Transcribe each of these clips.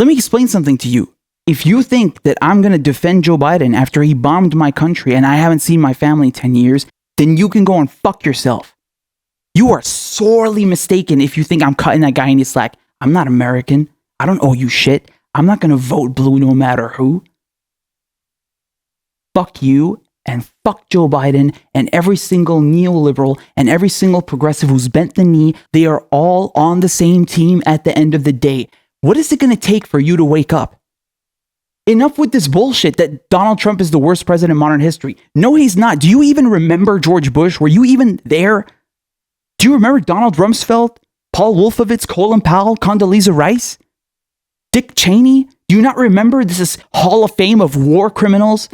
Let me explain something to you. If you think that I'm going to defend Joe Biden after he bombed my country and I haven't seen my family in 10 years, then you can go and fuck yourself. You are sorely mistaken if you think I'm cutting that guy any slack. I'm not American. I don't owe you shit. I'm not going to vote blue no matter who. Fuck you and fuck Joe Biden and every single neoliberal and every single progressive who's bent the knee. They are all on the same team at the end of the day. What is it going to take for you to wake up? Enough with this bullshit that Donald Trump is the worst president in modern history. No, he's not. Do you even remember George Bush? Were you even there? Do you remember Donald Rumsfeld, Paul Wolfowitz, Colin Powell, Condoleezza Rice, Dick Cheney? Do you not remember this is Hall of Fame of war criminals?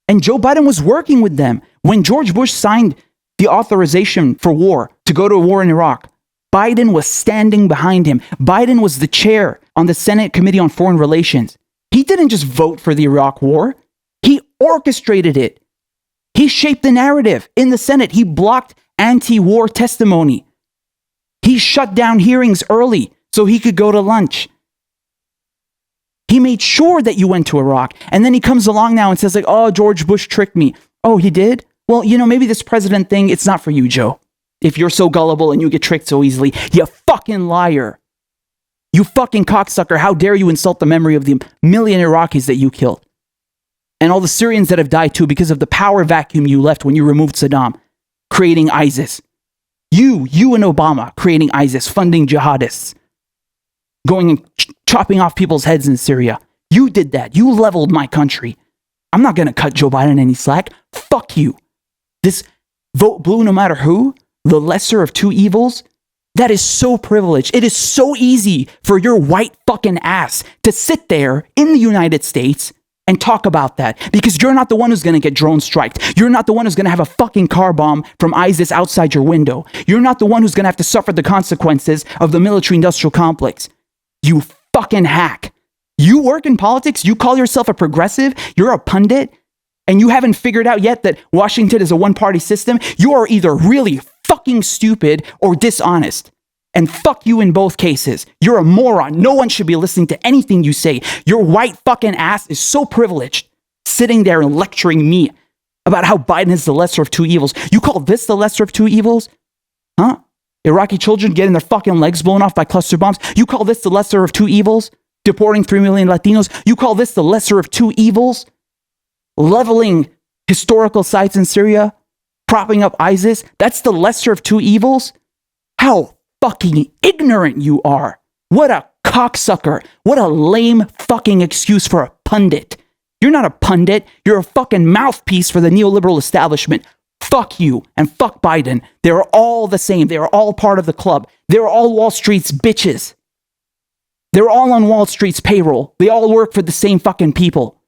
And Joe Biden was working with them. When George Bush signed the authorization for war, to go to war in Iraq, Biden was standing behind him. Biden was the chair on the Senate Committee on Foreign Relations. He didn't just vote for the Iraq war. He orchestrated it. He shaped the narrative in the Senate. He blocked anti-war testimony. He shut down hearings early so he could go to lunch. He made sure that you went to Iraq. And then he comes along now and says like, oh, George Bush tricked me. Oh, he did? Well, maybe this president thing, it's not for you, Joe. If you're so gullible and you get tricked so easily, you fucking liar. You fucking cocksucker. How dare you insult the memory of the million Iraqis that you killed? And all the Syrians that have died too because of the power vacuum you left when you removed Saddam, creating ISIS. You and Obama creating ISIS, funding jihadists, going and chopping off people's heads in Syria. You did that. You leveled my country. I'm not going to cut Joe Biden any slack. Fuck you. This vote blue no matter who, the lesser of two evils, that is so privileged. It is so easy for your white fucking ass to sit there in the United States and talk about that because you're not the one who's going to get drone striked. You're not the one who's going to have a fucking car bomb from ISIS outside your window. You're not the one who's going to have to suffer the consequences of the military-industrial complex. You fucking hack. You work in politics? You call yourself a progressive? You're a pundit? And you haven't figured out yet that Washington is a one-party system? You are either really fucking stupid or dishonest. And fuck you in both cases. You're a moron. No one should be listening to anything you say. Your white fucking ass is so privileged, sitting there and lecturing me about how Biden is the lesser of two evils. You call this the lesser of two evils? Huh? Iraqi children getting their fucking legs blown off by cluster bombs? You call this the lesser of two evils? Deporting 3 million Latinos? You call this the lesser of two evils? Leveling historical sites in Syria? Propping up ISIS? That's the lesser of two evils? How fucking ignorant you are. What a cocksucker. What a lame fucking excuse for a pundit. You're not a pundit. You're a fucking mouthpiece for the neoliberal establishment. Fuck you and fuck Biden. They're all the same. They're all part of the club. They're all Wall Street's bitches. They're all on Wall Street's payroll. They all work for the same fucking people.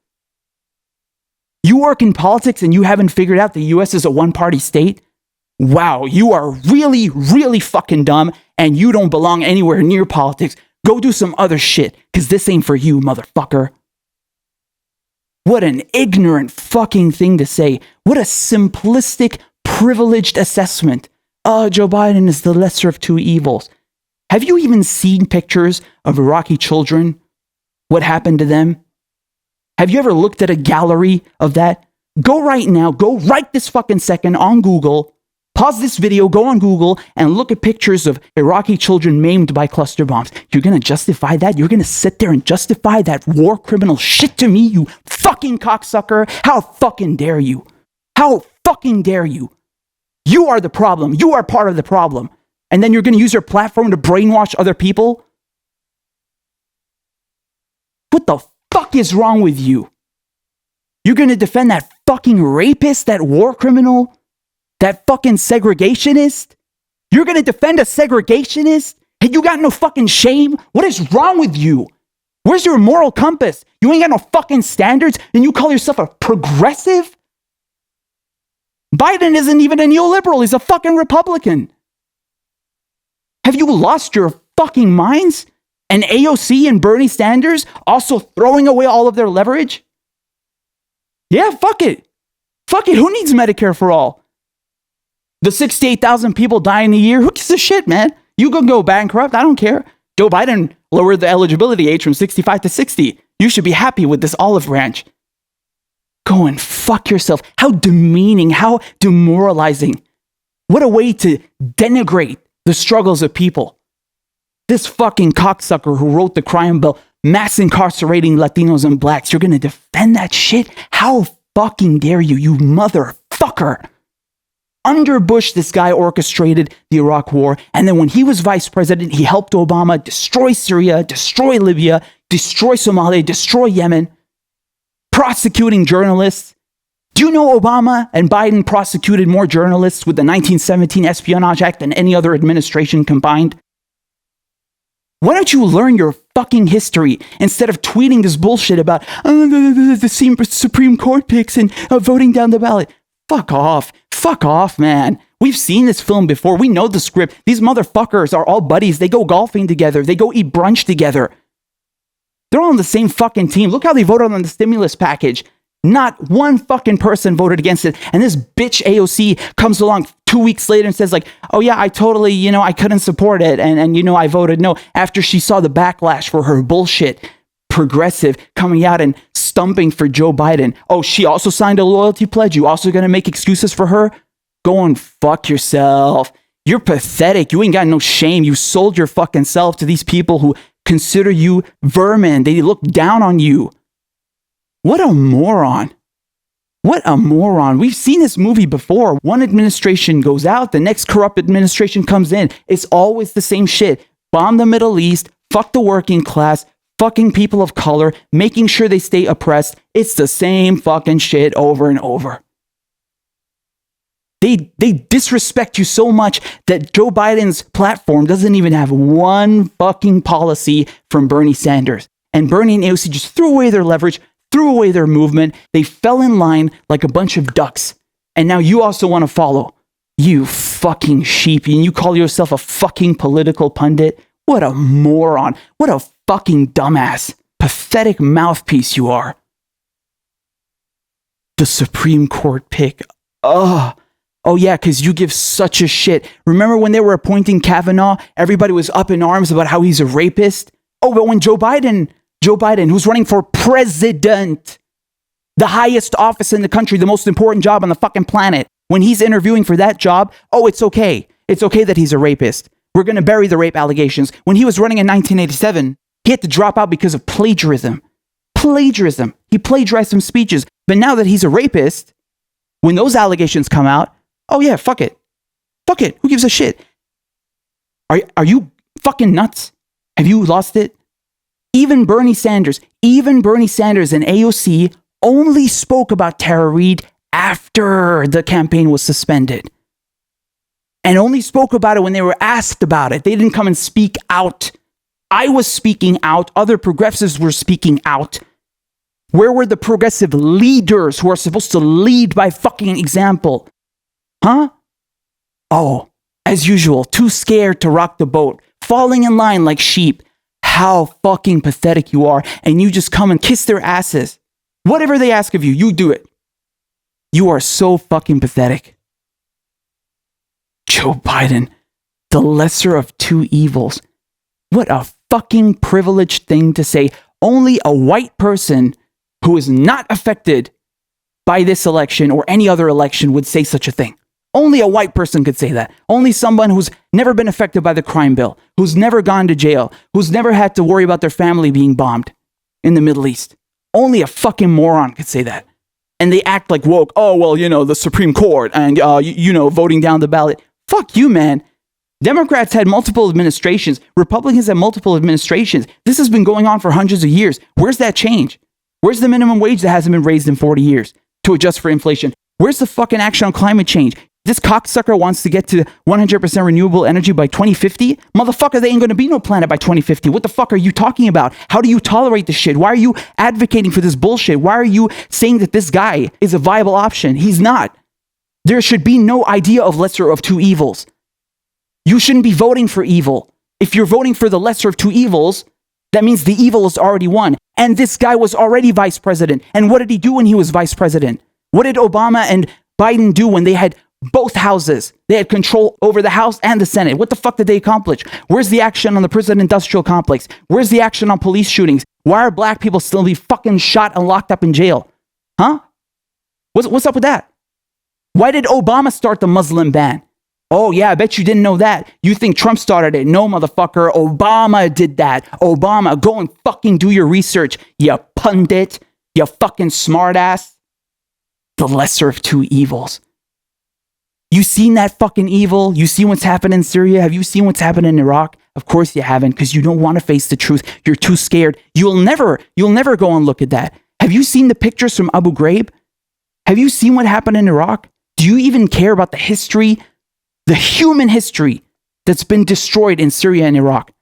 You work in politics and you haven't figured out the US is a one-party state? Wow, you are really, really fucking dumb and you don't belong anywhere near politics. Go do some other shit, because this ain't for you, motherfucker. What an ignorant fucking thing to say. What a simplistic, privileged assessment. Oh, Joe Biden is the lesser of two evils. Have you even seen pictures of Iraqi children? What happened to them? Have you ever looked at a gallery of that? Go right now, go right this fucking second on Google. Pause this video, go on Google, and look at pictures of Iraqi children maimed by cluster bombs. You're going to justify that? You're going to sit there and justify that war criminal shit to me, you fucking cocksucker? How fucking dare you? How fucking dare you? You are the problem. You are part of the problem. And then you're going to use your platform to brainwash other people? What the fuck is wrong with you? You're going to defend that fucking rapist, that war criminal? That fucking segregationist? You're going to defend a segregationist? And you got no fucking shame? What is wrong with you? Where's your moral compass? You ain't got no fucking standards and you call yourself a progressive? Biden isn't even a neoliberal. He's a fucking Republican. Have you lost your fucking minds? And AOC and Bernie Sanders also throwing away all of their leverage? Yeah, fuck it. Fuck it. Who needs Medicare for all? The 68,000 people dying a year, who gives a shit, man? You can go bankrupt. I don't care. Joe Biden lowered the eligibility age from 65 to 60. You should be happy with this olive branch. Go and fuck yourself. How demeaning, how demoralizing. What a way to denigrate the struggles of people. This fucking cocksucker who wrote the crime bill, mass incarcerating Latinos and blacks, you're gonna defend that shit? How fucking dare you, you motherfucker? Under Bush, this guy orchestrated the Iraq War, and then when he was vice president, he helped Obama destroy Syria, destroy Libya, destroy Somalia, destroy Yemen, prosecuting journalists. Do you know Obama and Biden prosecuted more journalists with the 1917 Espionage Act than any other administration combined? Why don't you learn your fucking history instead of tweeting this bullshit about the Supreme Court picks and voting down the ballot? Fuck off. Fuck off, man. We've seen this film before. We know the script. These motherfuckers are all buddies. They go golfing together. They go eat brunch together. They're all on the same fucking team. Look how they voted on the stimulus package. Not one fucking person voted against it. And this bitch AOC comes along 2 weeks later and says like, oh yeah, I totally, I couldn't support it. And I voted no after she saw the backlash for her bullshit. Progressive coming out and stumping for Joe Biden. Oh, she also signed a loyalty pledge. You also gonna make excuses for her? Go and fuck yourself. You're pathetic. You ain't got no shame. You sold your fucking self to these people who consider you vermin. They look down on you. What a moron. What a moron. We've seen this movie before. One administration goes out, the next corrupt administration comes in. It's always the same shit. Bomb the Middle East, fuck the working class, fucking people of color, making sure they stay oppressed. It's the same fucking shit over and over. They disrespect you so much that Joe Biden's platform doesn't even have one fucking policy from Bernie Sanders. And Bernie and AOC just threw away their leverage, threw away their movement. They fell in line like a bunch of ducks. And now you also want to follow. You fucking sheep. And you call yourself a fucking political pundit? What a moron. What a fucking dumbass. Pathetic mouthpiece you are. The Supreme Court pick. Ugh. Oh yeah, because you give such a shit. Remember when they were appointing Kavanaugh, everybody was up in arms about how he's a rapist? Oh, but when Joe Biden, who's running for president, the highest office in the country, the most important job on the fucking planet, when he's interviewing for that job, oh, it's okay. It's okay that he's a rapist. We're going to bury the rape allegations. When he was running in 1987, he had to drop out because of plagiarism. Plagiarism. He plagiarized some speeches. But now that he's a rapist, when those allegations come out, oh yeah, fuck it. Fuck it. Who gives a shit? Are you fucking nuts? Have you lost it? Even Bernie Sanders and AOC only spoke about Tara Reade after the campaign was suspended. And only spoke about it when they were asked about it. They didn't come and speak out. I was speaking out. Other progressives were speaking out. Where were the progressive leaders who are supposed to lead by fucking example? Huh? Oh, as usual, too scared to rock the boat, falling in line like sheep. How fucking pathetic you are, and you just come and kiss their asses. Whatever they ask of you, you do it. You are so fucking pathetic. Joe Biden, the lesser of two evils. What a fucking privileged thing to say. Only a white person who is not affected by this election or any other election would say such a thing. Only a white person could say that. Only someone who's never been affected by the crime bill, who's never gone to jail, who's never had to worry about their family being bombed in the Middle East. Only a fucking moron could say that. And they act like woke. Oh, well, the Supreme Court and, voting down the ballot. Fuck you, man. Democrats had multiple administrations. Republicans had multiple administrations. This has been going on for hundreds of years. Where's that change? Where's the minimum wage that hasn't been raised in 40 years to adjust for inflation? Where's the fucking action on climate change? This cocksucker wants to get to 100% renewable energy by 2050? Motherfucker, there ain't going to be no planet by 2050. What the fuck are you talking about? How do you tolerate this shit? Why are you advocating for this bullshit? Why are you saying that this guy is a viable option? He's not. There should be no idea of lesser of two evils. You shouldn't be voting for evil. If you're voting for the lesser of two evils, that means the evil is already won. And this guy was already vice president. And what did he do when he was vice president? What did Obama and Biden do when they had both houses. They had control over the House and the Senate. What the fuck did they accomplish? Where's the action on the prison industrial complex? Where's the action on police shootings? Why are black people still be fucking shot and locked up in jail? Huh? What's up with that? Why did Obama start the Muslim ban? Oh yeah, I bet you didn't know that. You think Trump started it. No, motherfucker. Obama did that. Obama, go and fucking do your research, you pundit, you fucking smartass. The lesser of two evils. You seen that fucking evil? You see what's happened in Syria? Have you seen what's happened in Iraq? Of course you haven't, because you don't want to face the truth. You're too scared. You'll never go and look at that. Have you seen the pictures from Abu Ghraib? Have you seen what happened in Iraq? Do you even care about the history, the human history that's been destroyed in Syria and Iraq?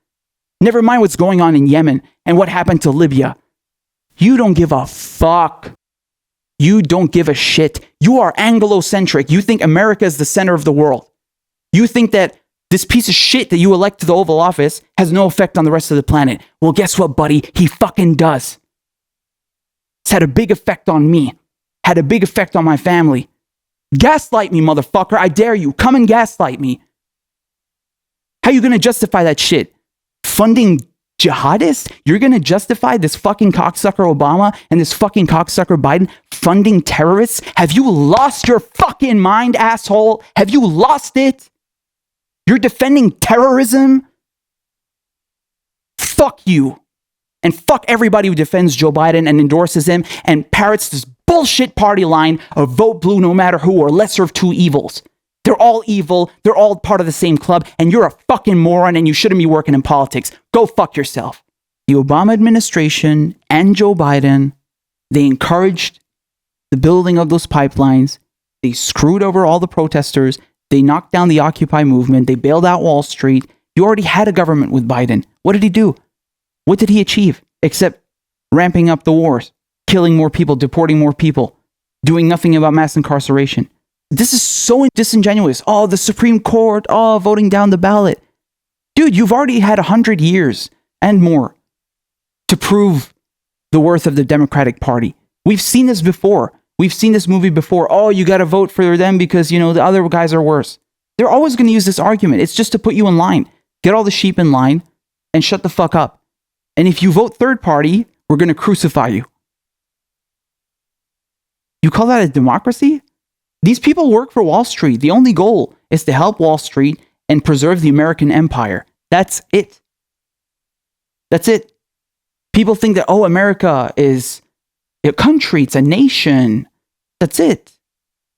Never mind what's going on in Yemen and what happened to Libya. You don't give a fuck. You don't give a shit. You are Anglo-centric. You think America is the center of the world. You think that this piece of shit that you elect to the Oval Office has no effect on the rest of the planet. Well, guess what, buddy? He fucking does. It's had a big effect on me. Had a big effect on my family. Gaslight me, motherfucker. I dare you. Come and gaslight me. How you going to justify that shit? Funding jihadists? You're going to justify this fucking cocksucker Obama and this fucking cocksucker Biden funding terrorists? Have you lost your fucking mind, asshole? Have you lost it? You're defending terrorism? Fuck you. And fuck everybody who defends Joe Biden and endorses him and parrots this bullshit party line of vote blue no matter who, or lesser of two evils. They're all evil. They're all part of the same club. And you're a fucking moron and you shouldn't be working in politics. Go fuck yourself. The Obama administration and Joe Biden, they encouraged the building of those pipelines. They screwed over all the protesters. They knocked down the Occupy movement. They bailed out Wall Street. You already had a government with Biden. What did he do? What did he achieve? Except ramping up the wars, killing more people, deporting more people, doing nothing about mass incarceration. This is so disingenuous. Oh, the Supreme Court. Oh, voting down the ballot. Dude, you've already had 100 years and more to prove the worth of the Democratic Party. We've seen this before. We've seen this movie before. Oh, you got to vote for them because, you know, the other guys are worse. They're always going to use this argument. It's just to put you in line. Get all the sheep in line and shut the fuck up. And if you vote third party, we're going to crucify you. You call that a democracy? These people work for Wall Street. The only goal is to help Wall Street and preserve the American empire. That's it. That's it. People think that, oh, America is a country. It's a nation. That's it.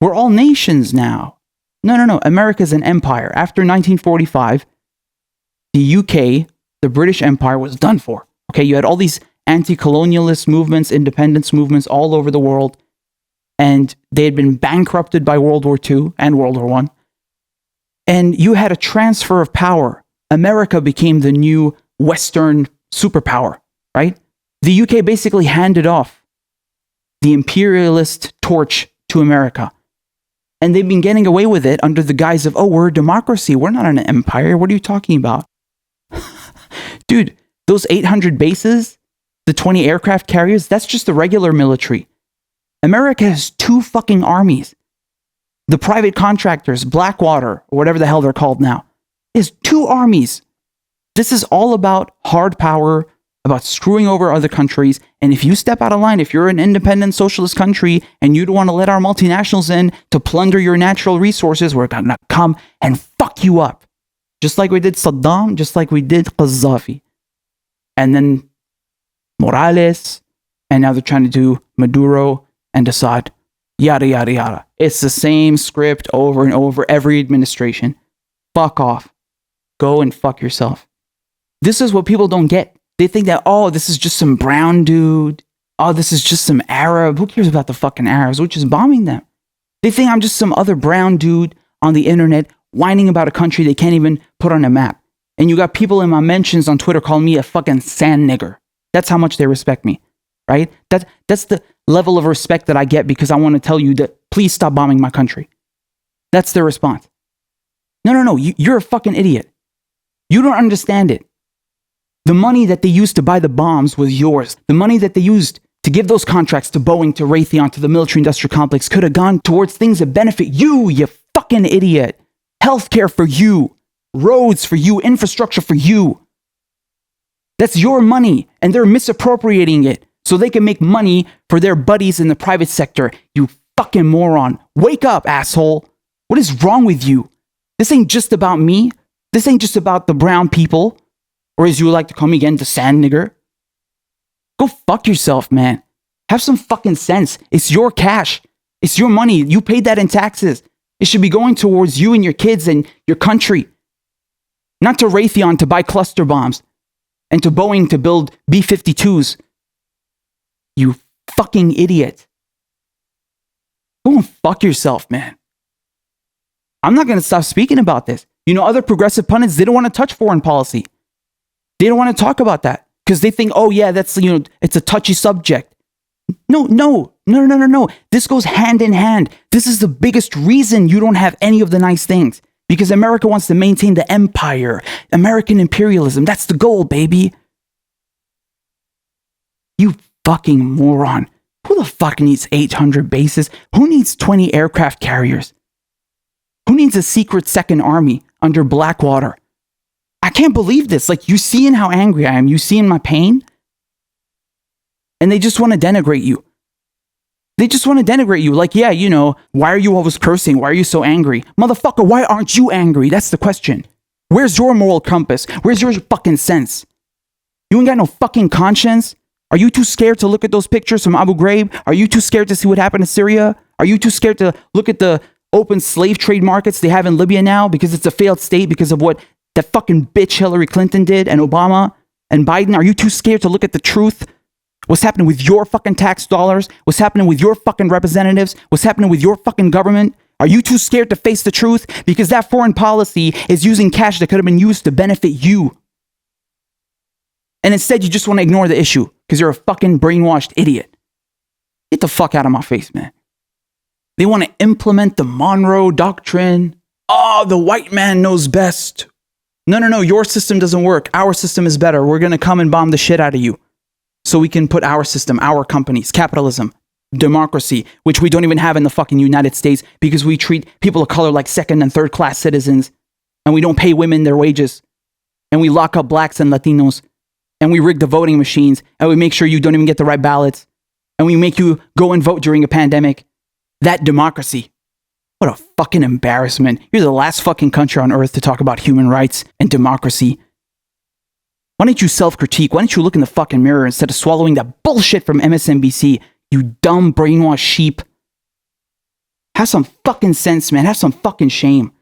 We're all nations now. No. America's an empire. After 1945, the UK, the British Empire, was done for. Okay, you had all these anti-colonialist movements, independence movements all over the world. And they had been bankrupted by World War II and World War I. And you had a transfer of power. America became the new Western superpower, right? The UK basically handed off the imperialist torch to America. And they've been getting away with it under the guise of, oh, we're a democracy. We're not an empire. What are you talking about? Dude, those 800 bases, the 20 aircraft carriers, that's just the regular military. America has 2 fucking armies. The private contractors, Blackwater, or whatever the hell they're called now, is 2 armies. This is all about hard power, about screwing over other countries. And if you step out of line, if you're an independent socialist country and you don't want to let our multinationals in to plunder your natural resources, we're going to come and fuck you up. Just like we did Saddam, just like we did Gaddafi. And then Morales, and now they're trying to do Maduro and Assad, yada, yada, yada. It's the same script over and over, every administration. Fuck off. Go and fuck yourself. This is what people don't get. They think that, oh, this is just some brown dude. Oh, this is just some Arab. Who cares about the fucking Arabs? We're just bombing them. They think I'm just some other brown dude on the internet whining about a country they can't even put on a map. And you got people in my mentions on Twitter calling me a fucking sand nigger. That's how much they respect me, right? That's the level of respect that I get because I want to tell you that please stop bombing my country. That's their response. No, you're a fucking idiot. You don't understand it. The money that they used to buy the bombs was yours. The money that they used to give those contracts to Boeing, to Raytheon, to the military industrial complex could have gone towards things that benefit you, you fucking idiot. Healthcare for you. Roads for you. Infrastructure for you. That's your money, and they're misappropriating it so they can make money for their buddies in the private sector. You fucking moron. Wake up, asshole. What is wrong with you? This ain't just about me. This ain't just about the brown people. Or as you like to call me again, the sand nigger. Go fuck yourself, man. Have some fucking sense. It's your cash. It's your money. You paid that in taxes. It should be going towards you and your kids and your country. Not to Raytheon to buy cluster bombs and to Boeing to build B-52s. You fucking idiot. Go and fuck yourself, man. I'm not going to stop speaking about this. You know, other progressive pundits, they don't want to touch foreign policy. They don't want to talk about that because they think, oh yeah, that's, you know, it's a touchy subject. No. This goes hand in hand. This is the biggest reason you don't have any of the nice things. Because America wants to maintain the empire. American imperialism. That's the goal, baby. You fucking moron. Who the fuck needs 800 bases? Who needs 20 aircraft carriers? Who needs a secret second army under Blackwater? I can't believe this. Like, you seeing how angry I am? You seeing my pain? And they just want to denigrate you. They just want to denigrate you. Like, yeah, you know, why are you always cursing? Why are you so angry? Motherfucker, why aren't you angry? That's the question. Where's your moral compass? Where's your fucking sense? You ain't got no fucking conscience? Are you too scared to look at those pictures from Abu Ghraib? Are you too scared to see what happened in Syria? Are you too scared to look at the open slave trade markets they have in Libya now because it's a failed state because of what that fucking bitch Hillary Clinton did and Obama and Biden? Are you too scared to look at the truth? What's happening with your fucking tax dollars? What's happening with your fucking representatives? What's happening with your fucking government? Are you too scared to face the truth? Because that foreign policy is using cash that could have been used to benefit you. And instead, you just want to ignore the issue because you're a fucking brainwashed idiot. Get the fuck out of my face, man. They want to implement the Monroe Doctrine. Oh, the white man knows best. No. Your system doesn't work. Our system is better. We're going to come and bomb the shit out of you. So we can put our system, our companies, capitalism, democracy, which we don't even have in the fucking United States because we treat people of color like second and third class citizens. And we don't pay women their wages. And we lock up blacks and Latinos. And we rig the voting machines. And we make sure you don't even get the right ballots. And we make you go and vote during a pandemic. That democracy. What a fucking embarrassment. You're the last fucking country on earth to talk about human rights and democracy. Why don't you self-critique? Why don't you look in the fucking mirror instead of swallowing that bullshit from MSNBC? You dumb brainwashed sheep. Have some fucking sense, man. Have some fucking shame.